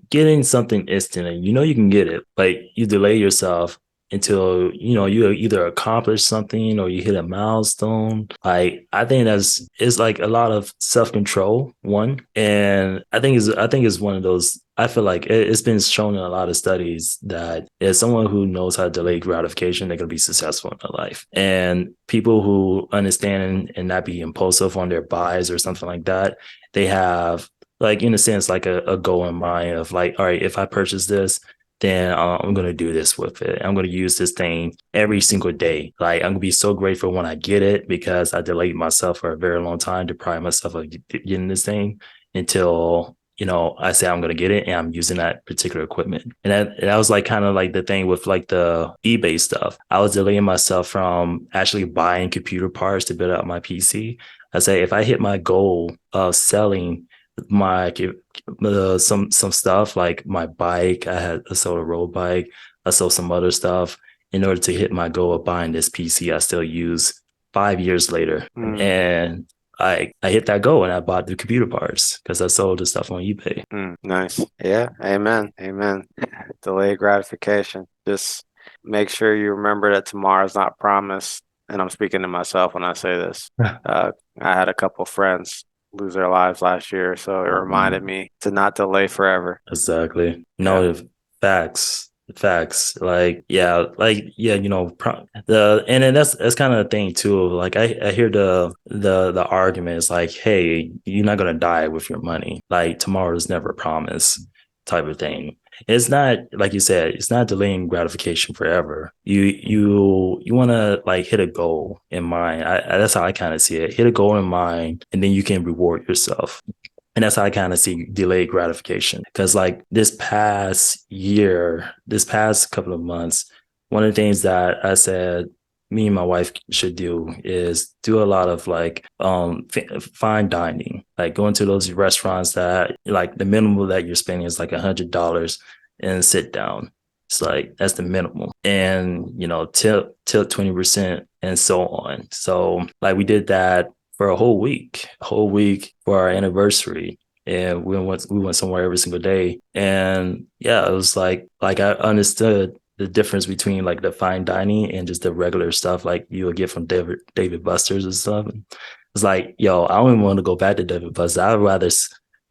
A: getting something instant and you can get it, but you delay yourself until you either accomplish something or you hit a milestone. Like I think that's it's like a lot of self-control, one. And I think it's one of those. I feel like it's been shown in a lot of studies that as someone who knows how to delay gratification, they're going to be successful in their life. And people who understand and not be impulsive on their buys or something like that, they have, like, in a sense, like a goal in mind of like, all right, if I purchase this, then I'm going to do this with it. I'm going to use this thing every single day. Like, I'm going to be so grateful when I get it because I delayed myself for a very long time, deprived myself of getting this thing until, I say I'm gonna get it and I'm using that particular equipment. And that was like kind of like the thing with like the eBay stuff. I was delaying myself from actually buying computer parts to build out my PC. I say if I hit my goal of selling my some stuff like my bike, I sold a road bike, I sold some other stuff in order to hit my goal of buying this PC I still use 5 years later.
B: Mm,
A: And I hit that goal and I bought the computer parts because I sold the stuff on eBay.
B: nice. Yeah. Amen. Amen. Delayed gratification. Just make sure you remember that tomorrow's not promised. And I'm speaking to myself when I say this. Uh, I had a couple friends lose their lives last year, so it reminded me to not delay forever.
A: Exactly.
B: Yeah.
A: No, facts, facts. Like yeah, the and then that's kind of the thing too. Like I hear the argument is like, hey, you're not gonna die with your money. Like tomorrow is never promised, type of thing. It's not like you said. It's not delaying gratification forever. You want to like hit a goal in mind. That's how I kind of see it. Hit a goal in mind, and then you can reward yourself. And that's how I kind of see delayed gratification. Because like this past year, this past couple of months, one of the things that I said me and my wife should do is do a lot of like fine dining, like going to those restaurants that like the minimum that you're spending is like $100 and sit down. It's like that's the minimum, and tip 20% and so on. So like we did that for a whole week for our anniversary. And we went somewhere every single day. And yeah, it was like I understood the difference between like the fine dining and just the regular stuff like you would get from David Buster's and stuff. It's like, yo, I don't even want to go back to David Buster's. I'd rather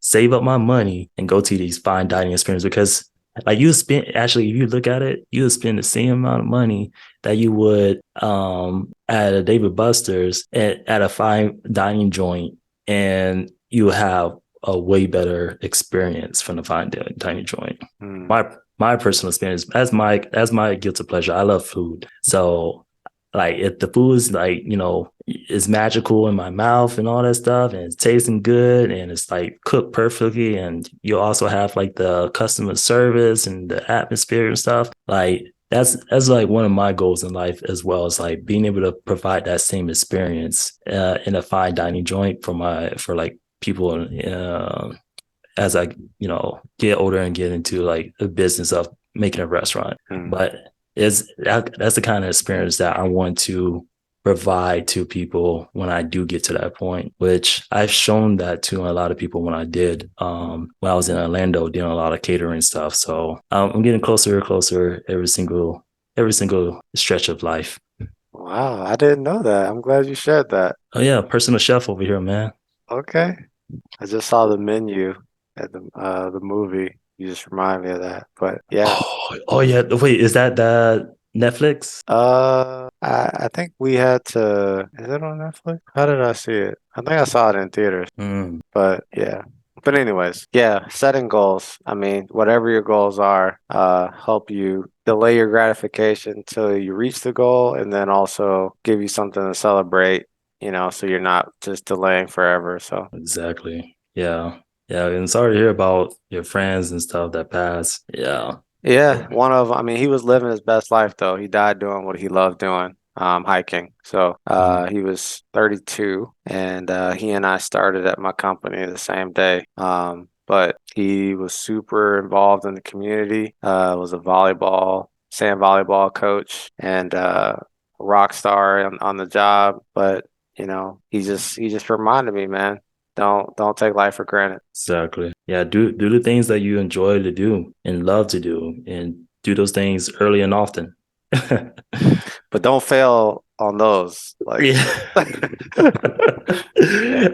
A: save up my money and go to these fine dining experiences because like you spend actually, if you look at it, you would spend the same amount of money that you would at a David Buster's at a fine dining joint, and you have a way better experience from the fine dining joint.
B: Mm.
A: My personal experience as my guilty pleasure. I love food, so like if the food is like is magical in my mouth and all that stuff and it's tasting good and it's like cooked perfectly and you also have like the customer service and the atmosphere and stuff, like that's like one of my goals in life as well, as like being able to provide that same experience in a fine dining joint for like people as I get older and get into like the business of making a restaurant. But that's the kind of experience that I want to provide to people when I do get to that point, which I've shown that to a lot of people when I was in Orlando doing a lot of catering stuff. So I'm getting closer and closer every single stretch of life.
B: Wow, I didn't know that. I'm glad you shared that.
A: Oh yeah, personal chef over here, man.
B: Okay. I just saw the menu at the movie. You just remind me of that. But yeah.
A: Oh yeah. Wait, is that Netflix?
B: I think we had to. Is it on Netflix? How did I see it? I think I saw it in theaters.
A: Mm,
B: But yeah. But anyways, yeah, setting goals. I mean, whatever your goals are, help you delay your gratification till you reach the goal, and then also give you something to celebrate. So you're not just delaying forever. So
A: exactly. Yeah. Yeah. And sorry to hear about your friends and stuff that passed. Yeah.
B: yeah, I mean, he was living his best life though. He died doing what he loved doing, hiking. So,
A: Mm,
B: he was 32 and he and I started at my company the same day. But he was super involved in the community, was a sand volleyball coach and rock star on the job. But, he just reminded me, man, don't take life for granted.
A: exactly. Yeah. Do the things that you enjoy to do and love to do, and do those things early and often.
B: But don't fail on those. Like,
A: Yeah.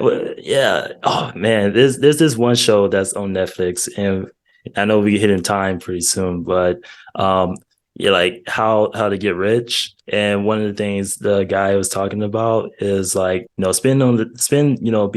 A: Well, yeah. Oh man, there's this one show that's on Netflix, and I know we hit in time pretty soon, but um, yeah, like how to get rich. And one of the things the guy was talking about is like, be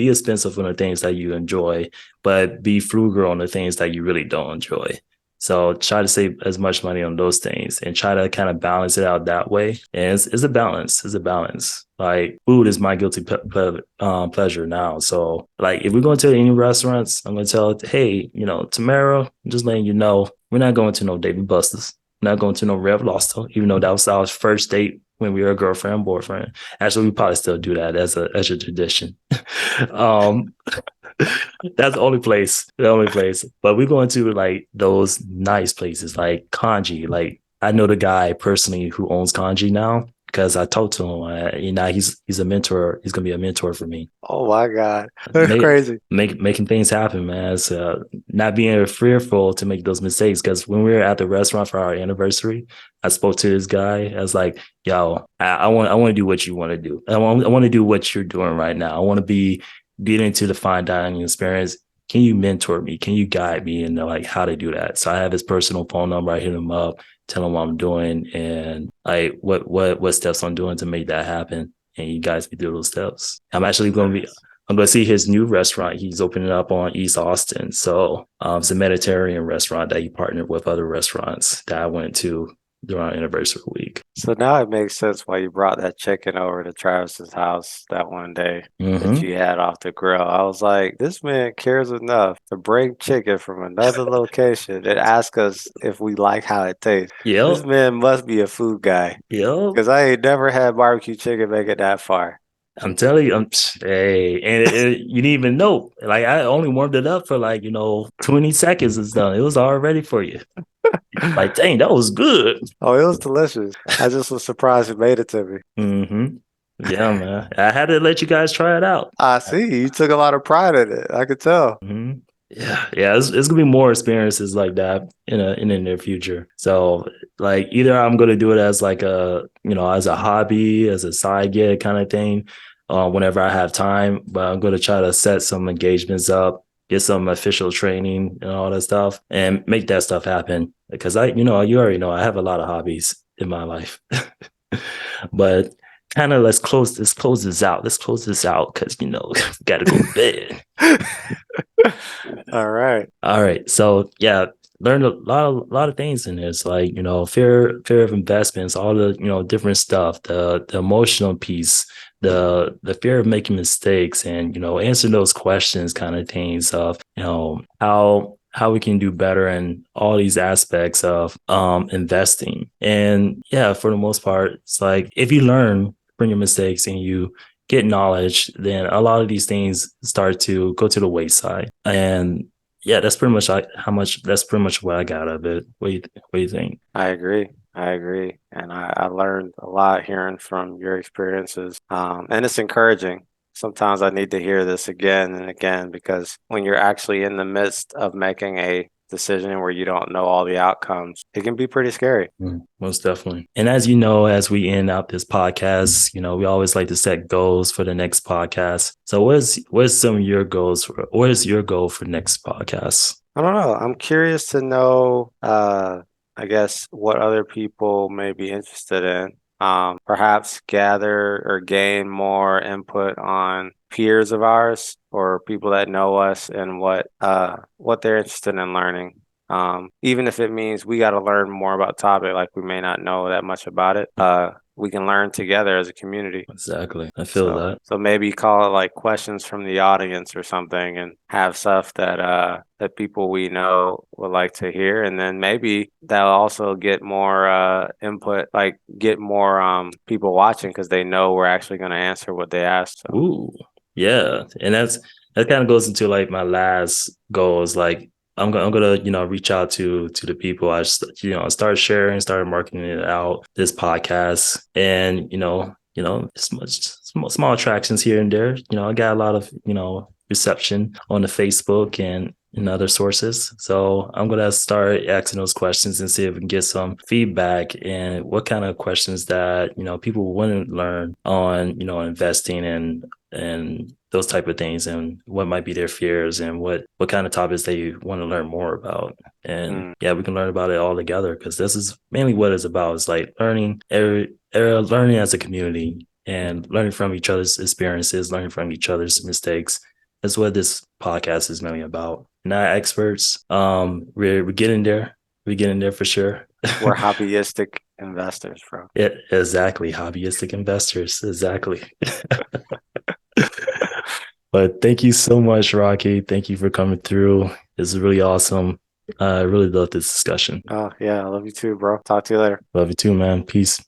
A: expensive on the things that you enjoy, but be frugal on the things that you really don't enjoy. So try to save as much money on those things and try to kind of balance it out that way. And it's a balance. It's a balance. Like food is my guilty pleasure now. So like if we're going to any restaurants, I'm gonna tell it, hey, Tamara, I'm just letting you know, we're not going to no Dave and Buster's. We're not going to no Rev Lobster, even though that was our first date when we were girlfriend and boyfriend. Actually, we probably still do that as a tradition. um, that's the only place, But we're going to like those nice places like Kanji. Like I know the guy personally who owns Kanji now because I talked to him. He's a mentor. He's gonna be a mentor for me.
B: Oh my God. That's
A: Make,
B: crazy.
A: making things happen, man. So not being fearful to make those mistakes. Because when we were at the restaurant for our anniversary, I spoke to this guy. I was like, "Yo, I want to do what you want to do. I want to do what you're doing right now. I want to get into the fine dining experience. Can you mentor me? Can you guide me and like how to do that?" So I have his personal phone number. I hit him up, tell him what I'm doing and like what steps I'm doing to make that happen. And you guys be through those steps. I'm going to see his new restaurant. He's opening up on East Austin. So it's a Mediterranean restaurant that he partnered with other restaurants that I went to during our anniversary week.
B: So now it makes sense why you brought that chicken over to Travis's house that one day that you had off the grill. I was like, this man cares enough to bring chicken from another location and ask us if we like how it tastes. This
A: Yep.
B: man must be a food guy
A: Yep.
B: because I ain't never had barbecue chicken make it that far.
A: I'm telling you, hey, and you didn't even know. Like I only warmed it up for 20 seconds and stuff. It was all ready for you. Like, dang, that was good.
B: Oh, it was delicious. I just was surprised it made it to me.
A: Yeah, man. I had to let you guys try it out.
B: I see. You took a lot of pride in it. I could tell.
A: Yeah. It's gonna be more experiences like that in the near future. So, like, either I'm gonna do it as like as a hobby, as a side gig kind of thing, whenever I have time. But I'm gonna try to set some engagements up, get some official training and all that stuff, and make that stuff happen. Because you already know I have a lot of hobbies in my life. But kind of let's close this out. Let's close this out because gotta go to bed.
B: All right.
A: All right. So yeah, learned a lot of things in this, like fear of investments, all the different stuff, the emotional piece, the fear of making mistakes, and answering those questions, kind of things of how we can do better in all these aspects of investing. And yeah, for the most part, it's like if you learn from your mistakes and you get knowledge, then a lot of these things start to go to the wayside. And yeah, that's pretty much what I got out of it. What do you think?
B: I agree. And I learned a lot hearing from your experiences. And it's encouraging. Sometimes I need to hear this again and again because when you're actually in the midst of making a decision where you don't know all the outcomes, it can be pretty scary.
A: Most definitely. And as you know, as we end out this podcast, we always like to set goals for the next podcast. So what's some of your goals what is your goal for next podcast?
B: I don't know. I'm curious to know, I guess, what other people may be interested in. Perhaps gather or gain more input on peers of ours or people that know us and what they're interested in learning. Even if it means we got to learn more about topic, like we may not know that much about it. We can learn together as a community.
A: Exactly. I feel that.
B: So maybe call it like questions from the audience or something and have stuff that people we know would like to hear. And then maybe that'll also get more input, like get more people watching because they know we're actually going to answer what they ask. So.
A: Ooh, yeah. And that kind of goes into like my last goal is like I'm gonna reach out to the people. I just start sharing, start marketing it out, this podcast, and small attractions here and there. I got a lot of reception on the Facebook and in other sources. So I'm gonna start asking those questions and see if we can get some feedback and what kind of questions that people want to learn on investing and those type of things, and what might be their fears and what kind of topics they want to learn more about. And yeah, we can learn about it all together because this is mainly what it's about. It's like learning learning as a community and learning from each other's experiences, learning from each other's mistakes. That's what this podcast is mainly about. Not experts. We're getting there. We're getting there for sure.
B: We're hobbyistic investors, bro.
A: Yeah, exactly. Hobbyistic investors. Exactly. But thank you so much, Rocky. Thank you for coming through. This is really awesome. I really love this discussion.
B: Oh, yeah, I love you too, bro. Talk to you later.
A: Love you too, man. Peace.